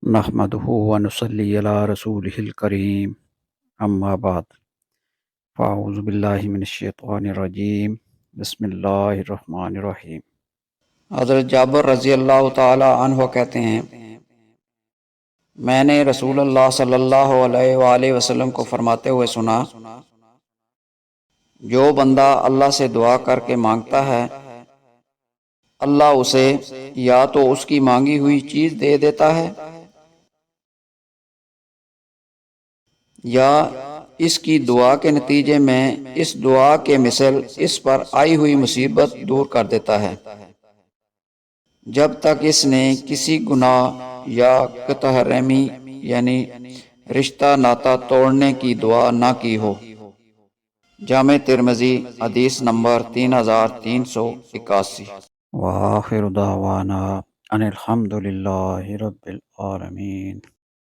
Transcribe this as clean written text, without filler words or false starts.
نحمدہ ونصلی علی رسولہ الکریم، اما بعد، فاعوذ باللہ من الشیطان الرجیم، بسم اللہ الرحمن الرحیم۔ حضرت جابر رضی اللہ تعالی عنہ کہتے ہیں، میں نے رسول اللہ صلی اللہ علیہ وآلہ وسلم کو فرماتے ہوئے سنا، جو بندہ اللہ سے دعا کر کے مانگتا ہے، اللہ اسے یا تو اس کی مانگی ہوئی چیز دے دیتا ہے یا اس کی دعا کے نتیجے میں اس دعا کے مثل اس پر آئی ہوئی مصیبت دور کر دیتا ہے، جب تک اس نے کسی گناہ یا قطع رحمی یعنی رشتہ ناتا توڑنے کی دعا نہ کی ہو۔ جامع ترمذی، حدیث نمبر 3381۔ وآخر دعوانا ان الحمد للہ رب العالمین۔